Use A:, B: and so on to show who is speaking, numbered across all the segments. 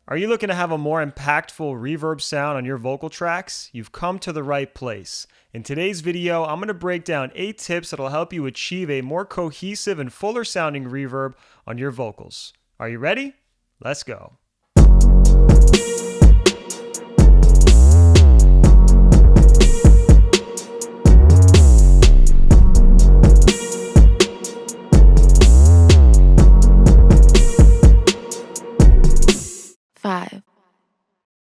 A: Are you looking to have a more impactful reverb sound on your vocal tracks? You've come to the right place. In today's video, I'm going to break down 8 tips that'll help you achieve a more cohesive and fuller sounding reverb on your vocals. Are you ready? Let's go.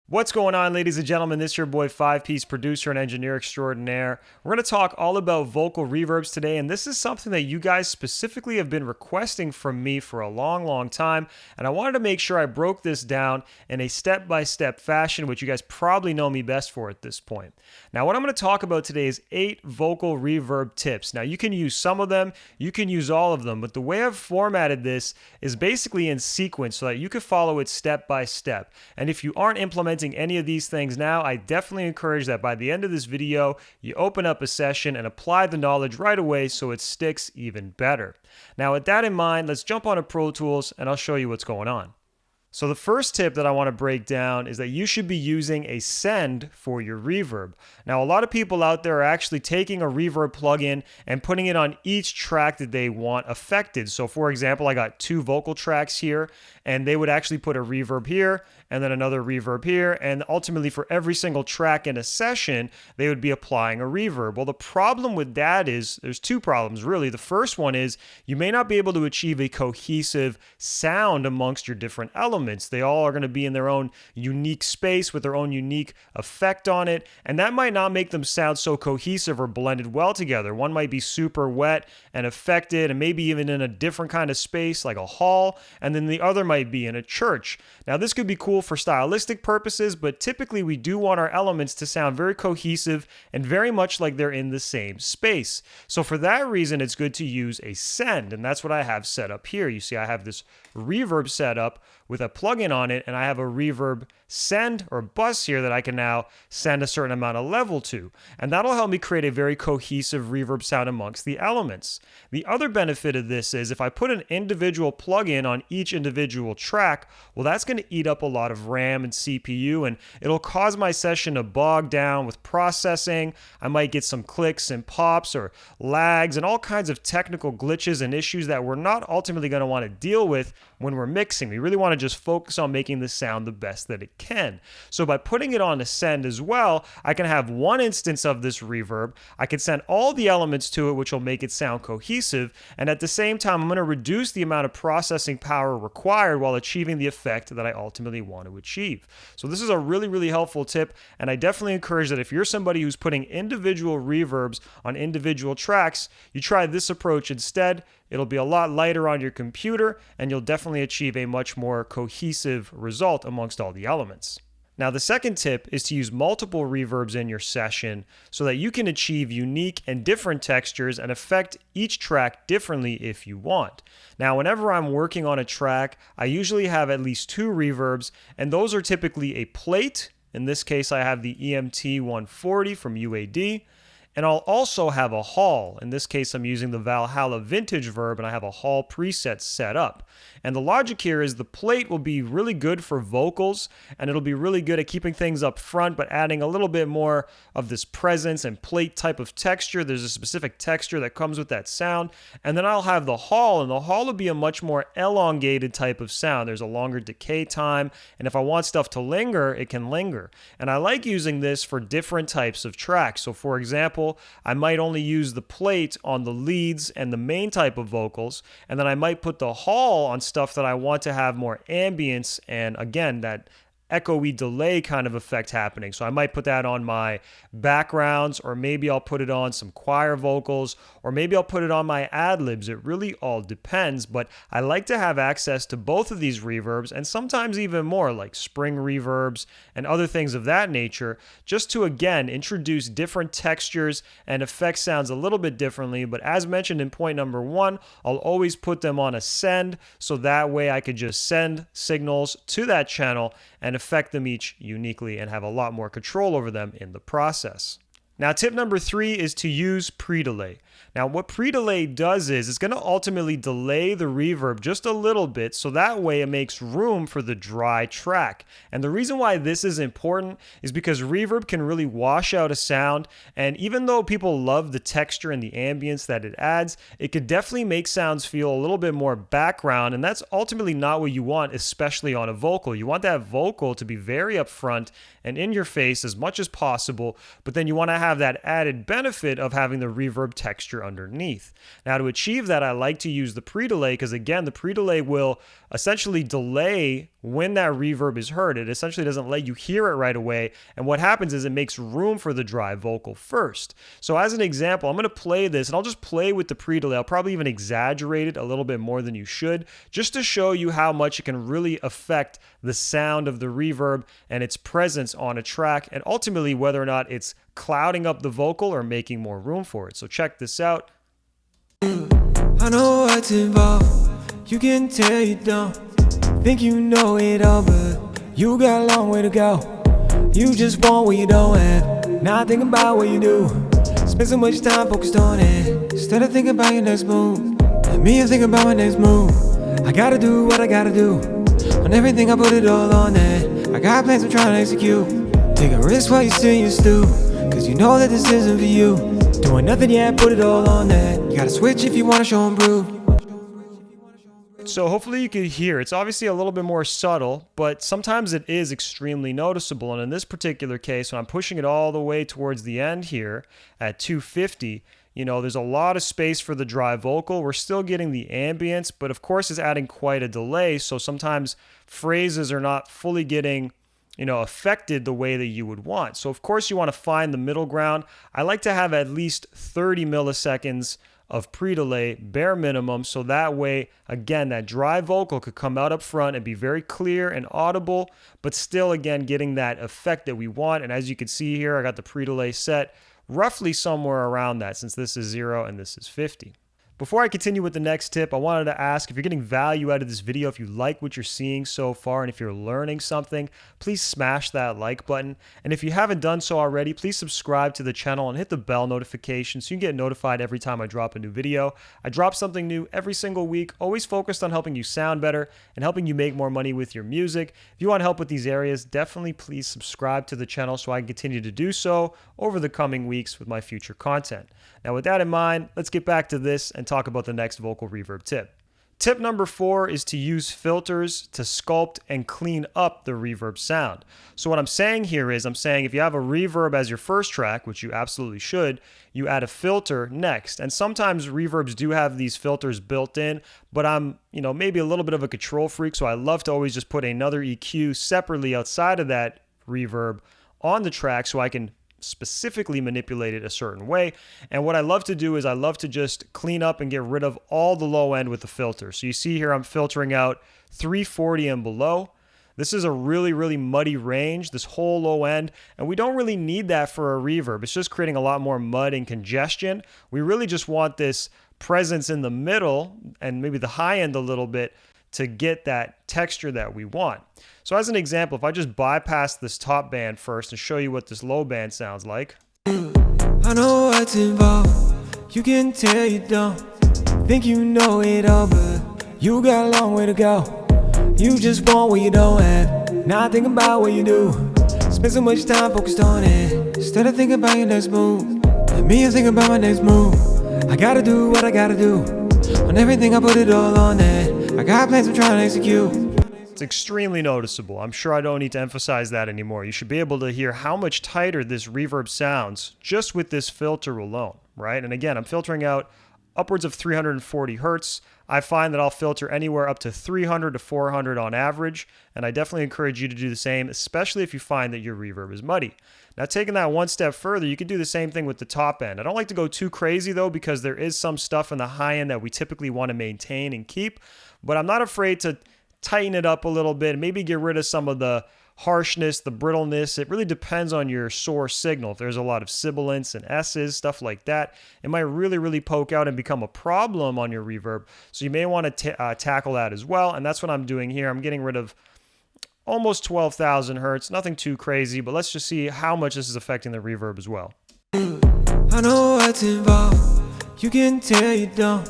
A: What's going on, ladies and gentlemen? This is your boy 5-Piece producer and engineer extraordinaire. We're going to talk all about vocal reverbs today, and this is something that you guys specifically have been requesting from me for a long time, and I wanted to make sure I broke this down in a step-by-step fashion, which you guys probably know me best for at this point. Now, what I'm going to talk about today is 8 vocal reverb tips. Now, you can use some of them, you can use all of them, but the way I've formatted this is basically in sequence so that you can follow it step by step. And if you aren't implementing any of these things now, I definitely encourage that by the end of this video, you open up a session and apply the knowledge right away so it sticks even better. Now, with that in mind, let's jump onto Pro Tools and I'll show you what's going on. So the first tip that I want to break down is that you should be using a send for your reverb. Now, a lot of people out there are actually taking a reverb plugin and putting it on each track that they want affected. So for example, I got 2 vocal tracks here, and they would actually put a reverb here and then another reverb here, and ultimately for every single track in a session, they would be applying a reverb. Well, the problem with that is, there's 2 problems really. The first one is you may not be able to achieve a cohesive sound amongst your different elements. They all are going to be in their own unique space with their own unique effect on it, and that might not make them sound so cohesive or blended well together. One might be super wet and affected and maybe even in a different kind of space like a hall, and then the other might be in a church. Now, this could be cool for stylistic purposes, but typically we do want our elements to sound very cohesive and very much like they're in the same space. So for that reason, it's good to use a send, and that's what I have set up here. You see I have this reverb set up with a plugin on it, and I have a reverb send or bus here that I can now send a certain amount of level to, and that'll help me create a very cohesive reverb sound amongst the elements. The other benefit of this is if I put an individual plugin on each individual track, well, that's going to eat up a lot of RAM and CPU, and it'll cause my session to bog down with processing. I might get some clicks and pops or lags and all kinds of technical glitches and issues that we're not ultimately going to want to deal with when we're mixing. We really want to just focus on making this sound the best that it can. So by putting it on a send as well, I can have one instance of this reverb. I can send all the elements to it, which will make it sound cohesive. And at the same time, I'm going to reduce the amount of processing power required while achieving the effect that I ultimately want to achieve. So this is a really helpful tip. And I definitely encourage that if you're somebody who's putting individual reverbs on individual tracks, you try this approach instead. It'll be a lot lighter on your computer, and you'll definitely achieve a much more cohesive result amongst all the elements. Now, the second tip is to use multiple reverbs in your session so that you can achieve unique and different textures and affect each track differently if you want. Now, whenever I'm working on a track, I usually have at least 2 reverbs, and those are typically a plate. In this case, I have the EMT 140 from UAD. And I'll also have a hall. In this case, I'm using the Valhalla Vintage Verb, and I have a hall preset set up. And the logic here is the plate will be really good for vocals, and it'll be really good at keeping things up front, but adding a little bit more of this presence and plate type of texture. There's a specific texture that comes with that sound. And then I'll have the hall, and the hall will be a much more elongated type of sound. There's a longer decay time, and if I want stuff to linger, it can linger. And I like using this for different types of tracks. So for example, I might only use the plate on the leads and the main type of vocals, and then I might put the hall on stuff that I want to have more ambience and, again, that echoey delay kind of effect happening. So I might put that on my backgrounds, or maybe I'll put it on some choir vocals, or maybe I'll put it on my ad-libs. It really all depends, but I like to have access to both of these reverbs, and sometimes even more, like spring reverbs and other things of that nature, just to, again, introduce different textures and affect sounds a little bit differently. But as mentioned in point number 1, I'll always put them on a send, so that way I could just send signals to that channel and affect them each uniquely and have a lot more control over them in the process. Now, tip number 3 is to use pre-delay. Now, what pre-delay does is it's going to ultimately delay the reverb just a little bit, so that way it makes room for the dry track. And the reason why this is important is because reverb can really wash out a sound, and even though people love the texture and the ambience that it adds, it could definitely make sounds feel a little bit more background, and that's ultimately not what you want, especially on a vocal. You want that vocal to be very upfront and in your face as much as possible, but then you want to have that added benefit of having the reverb texture underneath. Now, to achieve that, I like to use the pre-delay because, again, the pre-delay will essentially delay when that reverb is heard. It essentially doesn't let you hear it right away, and what happens is it makes room for the dry vocal first. So as an example, I'm going to play this, and I'll just play with the pre-delay. I'll probably even exaggerate it a little bit more than you should, just to show you how much it can really affect the sound of the reverb and its presence on a track, and ultimately whether or not it's clouding up the vocal or making more room for it. So check this out.
B: I know what's involved. You can tell you don't think you know it all, but you got a long way to go. You just want what you don't have, not thinking about what you do. Spend so much time focused on it instead of thinking about your next move. And me, I'm thinking about my next move. I gotta do what I gotta do. On everything I put it all on that. I got plans I'm trying to execute. Take a risk while you're still in your stew, cause you know that this isn't for you. Doing nothing yet, put it all on that. You gotta switch if you wanna show and prove.
A: So hopefully you can hear, it's obviously a little bit more subtle, but sometimes it is extremely noticeable. And in this particular case, when I'm pushing it all the way towards the end here at 250, you know, there's a lot of space for the dry vocal. We're still getting the ambience, but of course it's adding quite a delay. So sometimes phrases are not fully getting, you know, affected the way that you would want. So of course you want to find the middle ground. I like to have at least 30 milliseconds of pre-delay, bare minimum, so that way, again, that dry vocal could come out up front and be very clear and audible, but still, again, getting that effect that we want. And as you can see here, I got the pre-delay set roughly somewhere around that, since this is 0 and this is 50. Before I continue with the next tip, I wanted to ask if you're getting value out of this video, if you like what you're seeing so far, and if you're learning something, please smash that like button. And if you haven't done so already, please subscribe to the channel and hit the bell notification so you can get notified every time I drop a new video. I drop something new every single week, always focused on helping you sound better and helping you make more money with your music. If you want help with these areas, definitely please subscribe to the channel so I can continue to do so over the coming weeks with my future content. Now, with that in mind, let's get back to this and talk about the next vocal reverb tip. Tip number 4 is to use filters to sculpt and clean up the reverb sound. So what I'm saying here is, I'm saying if you have a reverb as your first track, which you absolutely should, you add a filter next. And sometimes reverbs do have these filters built in, but I'm, you know, maybe a little bit of a control freak, so I love to always just put another EQ separately outside of that reverb on the track so I can specifically manipulate it a certain way. And what I love to do is I love to just clean up and get rid of all the low end with the filter. So you see here I'm filtering out 340 and below. This is a really, really muddy range, this whole low end, and we don't really need that for a reverb. It's just creating a lot more mud and congestion. We really just want this presence in the middle and maybe the high end a little bit to get that texture that we want. So as an example, if I just bypass this top band first and show you what this low band sounds like.
B: I know what's involved. You can tell you don't think you know it all, but you got a long way to go. You just want what you don't have, not thinking about what you do. Spend so much time focused on it instead of thinking about your next move. And me, I'm thinking about my next move. I gotta do what I gotta do. On everything I put it all on that. I got plans I'm trying to execute.
A: It's extremely noticeable. I'm sure I don't need to emphasize that anymore. You should be able to hear how much tighter this reverb sounds just with this filter alone, right? And again, I'm filtering out upwards of 340 hertz. I find that I'll filter anywhere up to 300 to 400 on average, and I definitely encourage you to do the same, especially if you find that your reverb is muddy. Now, taking that one step further, you could do the same thing with the top end. I don't like to go too crazy though, because there is some stuff in the high end that we typically want to maintain and keep, but I'm not afraid to tighten it up a little bit, maybe get rid of some of the harshness, the brittleness. It really depends on your source signal. If there's a lot of sibilants and S's, stuff like that, it might really, really poke out and become a problem on your reverb. So you may want to tackle that as well. And that's what I'm doing here. I'm getting rid of almost 12,000 hertz, nothing too crazy, but let's just see how much this is affecting the reverb as well.
B: I know what's involved. You can tell you don't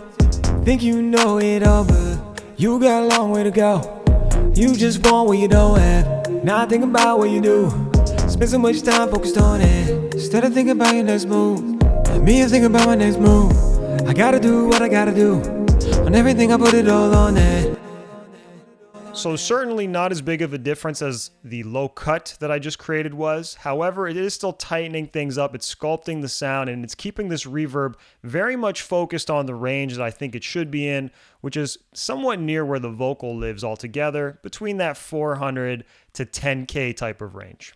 B: think you know it all, but you got a long way to go. You just want what you don't have, not think about what you do. Spend so much time focused on it instead of thinking about your next move. And me, I think about my next move. I gotta do what I gotta do. On everything, I put it all on it.
A: So certainly not as big of a difference as the low cut that I just created was. However, it is still tightening things up. It's sculpting the sound, and it's keeping this reverb very much focused on the range that I think it should be in, which is somewhat near where the vocal lives altogether, between that 400 to 10K type of range.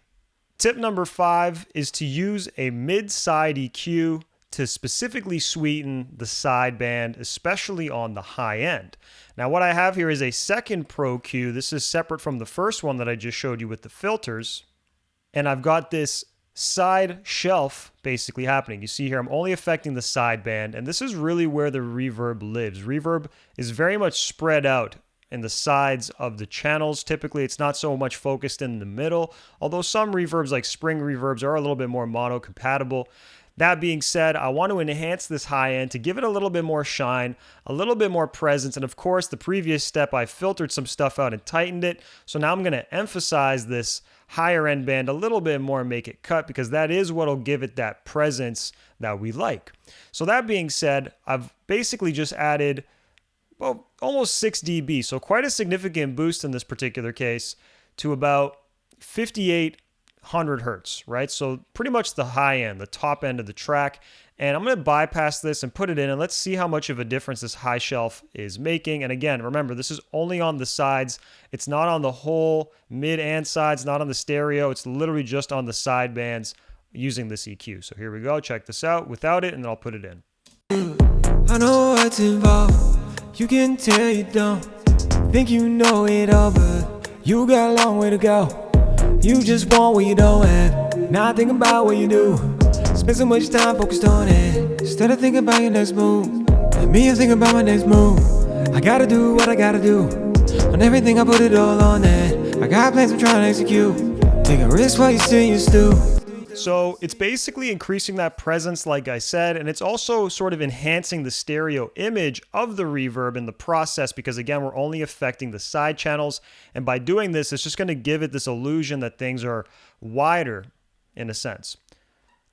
A: Tip number 5 is to use a mid-side EQ to specifically sweeten the sideband, especially on the high end. Now what I have here is a second Pro Q. This is separate from the first one that I just showed you with the filters. And I've got this side shelf basically happening. You see here, I'm only affecting the sideband, and this is really where the reverb lives. Reverb is very much spread out in the sides of the channels. Typically, it's not so much focused in the middle, although some reverbs like spring reverbs are a little bit more mono compatible. That being said, I want to enhance this high end to give it a little bit more shine, a little bit more presence, and of course, the previous step, I filtered some stuff out and tightened it. So now I'm going to emphasize this higher end band a little bit more and make it cut, because that is what will give it that presence that we like. So that being said, I've basically just added almost 6 dB, so quite a significant boost in this particular case to about 5800 hertz, right? So pretty much the high end, the top end of the track. And I'm going to bypass this and put it in, and let's see how much of a difference this high shelf is making. And again, remember, this is only on the sides. It's not on the whole mid and sides, not on the stereo. It's literally just on the side bands using this EQ. So here we go. Check this out without it, and then I'll put it in.
B: I know what's involved. You can tell you don't think you know it all, but you got a long way to go. You just want what you don't have, not think about what you do. Spend so much time focused on it instead of thinking about your next move. And me, I think about my next move. I gotta do what I gotta do. On everything, I put it all on it. I got plans I'm trying to execute. Take a risk while you still in your stew.
A: So it's basically increasing that presence, like I said, and it's also sort of enhancing the stereo image of the reverb in the process, because again, we're only affecting the side channels. And by doing this, it's just going to give it this illusion that things are wider in a sense.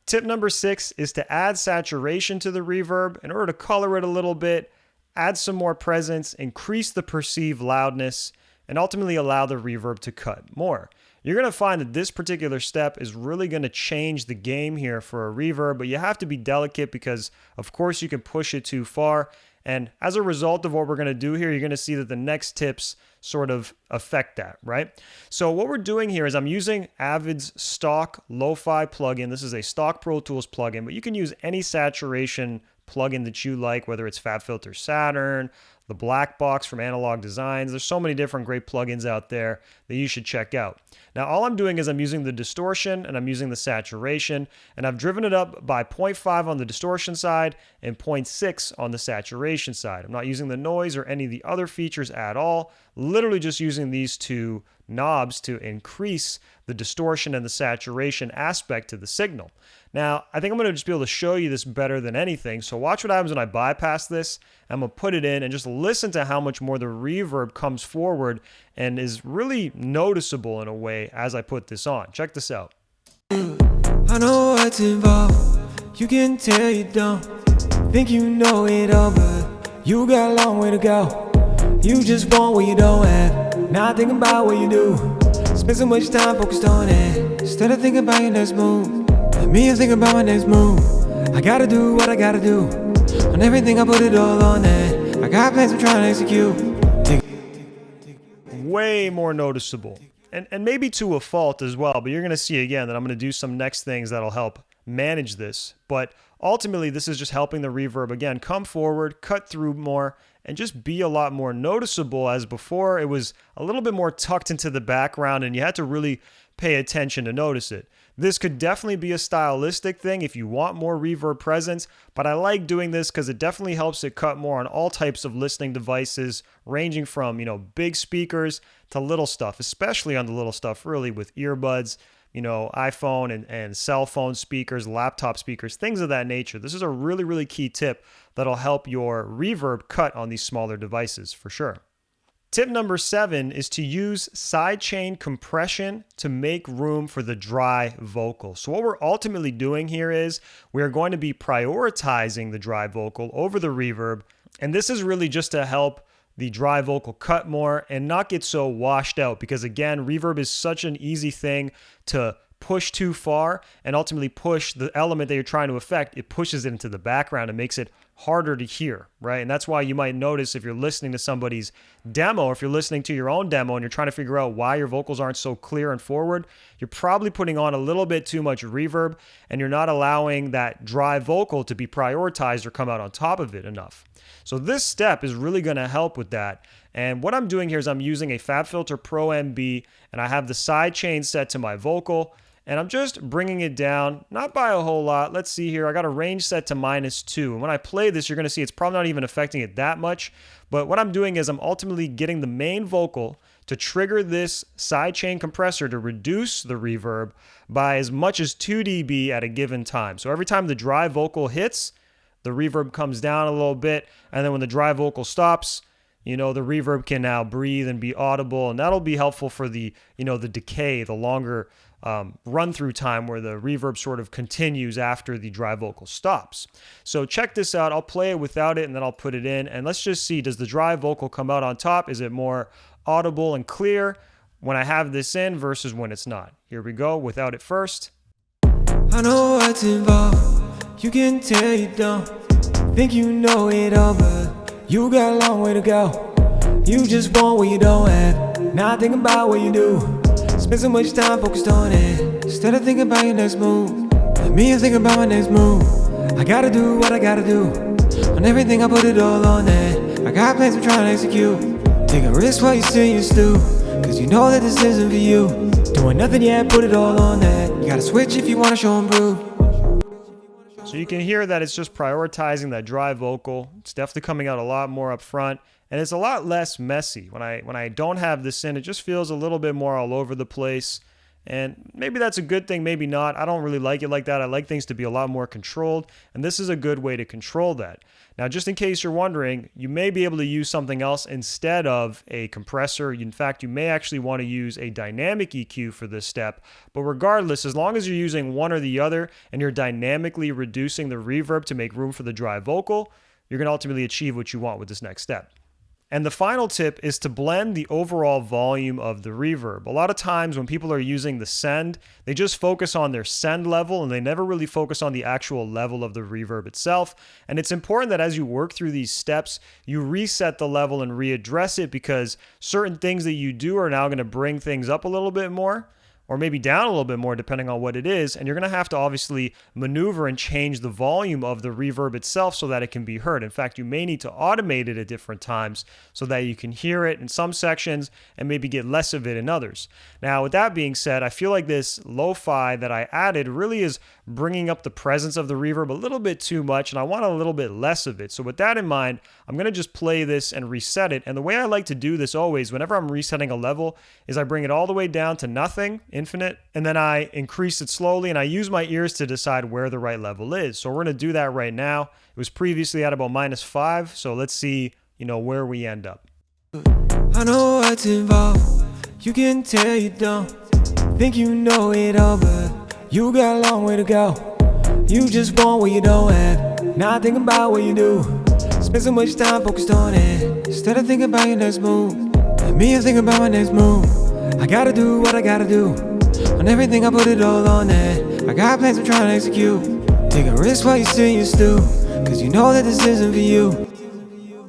A: Tip number 6 is to add saturation to the reverb in order to color it a little bit, add some more presence, increase the perceived loudness, and ultimately allow the reverb to cut more. You're going to find that this particular step is really going to change the game here for a reverb, but you have to be delicate because, of course, you can push it too far. And as a result of what we're going to do here, you're going to see that the next tips sort of affect that, right? So what we're doing here is I'm using Avid's stock Lofi plugin. This is a stock Pro Tools plugin, but you can use any saturation plugin that you like, whether it's FabFilter Saturn, the Black Box from Analog Designs. There's so many different great plugins out there that you should check out. Now, all I'm doing is I'm using the distortion and I'm using the saturation, and I've driven it up by 0.5 on the distortion side and 0.6 on the saturation side. I'm not using the noise or any of the other features at all, literally just using these two knobs to increase the distortion and the saturation aspect to the signal. Now, I think I'm going to just be able to show you this better than anything. So watch what happens when I bypass this. I'm going to put it in and just listen to how much more the reverb comes forward and is really noticeable in a way as I put this on. Check this out.
B: I know what's involved. You can tell you don't think you know it all, but you got a long way to go. You just want what you don't have, not think about what you do. Spend so much time focused on it instead of thinking about your next move. And me, I think about my next move. I gotta do what I gotta do. On everything, I put it all on it. I got plans I'm trying to execute.
A: Way more noticeable. And maybe to a fault as well, but you're going to see again that I'm going to do some next things that'll help manage this. But ultimately, this is just helping the reverb, again, come forward, cut through more, and just be a lot more noticeable, as before it was a little bit more tucked into the background and you had to really pay attention to notice it. This could definitely be a stylistic thing if you want more reverb presence, but I like doing this because it definitely helps it cut more on all types of listening devices, ranging from, big speakers to little stuff, especially on the little stuff, really, with earbuds. iPhone and cell phone speakers, laptop speakers, things of that nature. This is a really, really key tip that'll help your reverb cut on these smaller devices for sure. Tip number 7 is to use sidechain compression to make room for the dry vocal. So what we're ultimately doing here is we are going to be prioritizing the dry vocal over the reverb. And this is really just to help the dry vocal cut more and not get so washed out, because again, reverb is such an easy thing to push too far and ultimately push the element that you're trying to affect. It pushes it into the background and makes it harder to hear, right? And that's why you might notice if you're listening to somebody's demo, or if you're listening to your own demo and you're trying to figure out why your vocals aren't so clear and forward, you're probably putting on a little bit too much reverb and you're not allowing that dry vocal to be prioritized or come out on top of it enough. So this step is really going to help with that. And what I'm doing here is I'm using a FabFilter Pro MB, and I have the sidechain set to my vocal, and I'm just bringing it down, not by a whole lot. Let's see here. I got a range set to -2. And when I play this, you're going to see it's probably not even affecting it that much. But what I'm doing is I'm ultimately getting the main vocal to trigger this sidechain compressor to reduce the reverb by as much as 2 dB at a given time. So every time the dry vocal hits, the reverb comes down a little bit. And then when the dry vocal stops, the reverb can now breathe and be audible. And that'll be helpful for the decay, the longer run-through time where the reverb sort of continues after the dry vocal stops. So check this out. I'll play it without it and then I'll put it in. And let's just see, does the dry vocal come out on top? Is it more audible and clear when I have this in versus when it's not? Here we go, without it first.
B: I know what's involved. You can tell you don't think you know it all, but you got a long way to go. You just want what you don't have, not thinking about what you do. Spend so much time focused on it instead of thinking about your next move. Let me think about my next move. I gotta do what I gotta do. On everything I put it all on that. I got plans I'm trying to execute. Take a risk while you still in your stew, cause you know that this isn't for you. Doing nothing yet, put it all on that. You gotta switch if you wanna show and prove.
A: So you can hear that it's just prioritizing that dry vocal. It's definitely coming out a lot more up front, and it's a lot less messy. When I don't have this in, it just feels a little bit more all over the place. And maybe that's a good thing, maybe not. I don't really like it like that. I like things to be a lot more controlled, and this is a good way to control that. Now, just in case you're wondering, you may be able to use something else instead of a compressor. In fact, you may actually want to use a dynamic EQ for this step. But regardless, as long as you're using one or the other and you're dynamically reducing the reverb to make room for the dry vocal, you're going to ultimately achieve what you want with this next step. And the final tip is to blend the overall volume of the reverb. A lot of times when people are using the send, they just focus on their send level and they never really focus on the actual level of the reverb itself. And it's important that as you work through these steps, you reset the level and readdress it, because certain things that you do are now going to bring things up a little bit more, or maybe down a little bit more depending on what it is, and you're going to have to obviously maneuver and change the volume of the reverb itself so that it can be heard. In fact, you may need to automate it at different times so that you can hear it in some sections and maybe get less of it in others. Now, with that being said, I feel like this Lofi that I added really is bringing up the presence of the reverb a little bit too much, and I want a little bit less of it. So with that in mind, I'm going to just play this and reset it. And the way I like to do this always, whenever I'm resetting a level, is I bring it all the way down to nothing, infinite, and then I increase it slowly, and I use my ears to decide where the right level is. So we're going to do that right now. It was previously at about -5, so let's see, where we end up.
B: I know what's involved. You can tell you don't think you know it all, but you got a long way to go. You just want what you don't have, not thinking about what you do. Spend so much time focused on it instead of thinking about your next move. Let me think about my next move. I gotta do what I gotta do. On everything I put it all on that. I got plans I'm trying to execute. Take a risk while you still in your stew, cause you know that this isn't for you.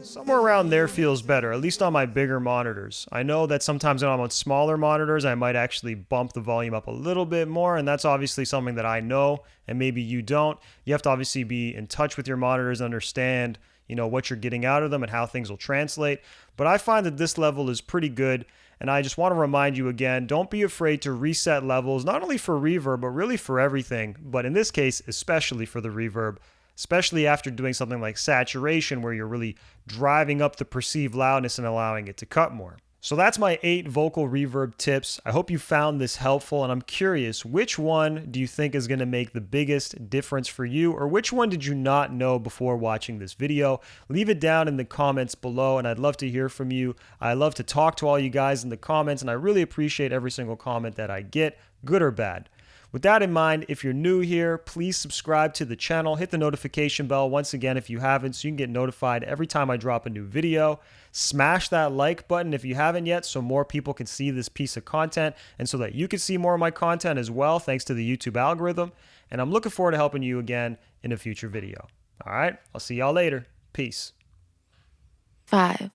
A: Somewhere around there feels better, at least on my bigger monitors. I know that sometimes when I'm on smaller monitors, I might actually bump the volume up a little bit more, and that's obviously something that I know, and maybe you don't. You have to obviously be in touch with your monitors, understand, what you're getting out of them and how things will translate. But I find that this level is pretty good, and I just want to remind you again, don't be afraid to reset levels, not only for reverb, but really for everything. But in this case, especially for the reverb, especially after doing something like saturation, where you're really driving up the perceived loudness and allowing it to cut more. So that's my 8 vocal reverb tips. I hope you found this helpful, and I'm curious, which one do you think is going to make the biggest difference for you, or which one did you not know before watching this video? Leave it down in the comments below, and I'd love to hear from you. I love to talk to all you guys in the comments, and I really appreciate every single comment that I get, good or bad. With that in mind, if you're new here, please subscribe to the channel. Hit the notification bell once again if you haven't, so you can get notified every time I drop a new video. Smash that like button if you haven't yet, so more people can see this piece of content and so that you can see more of my content as well, thanks to the YouTube algorithm. And I'm looking forward to helping you again in a future video. All right, I'll see y'all later. Peace.
C: 5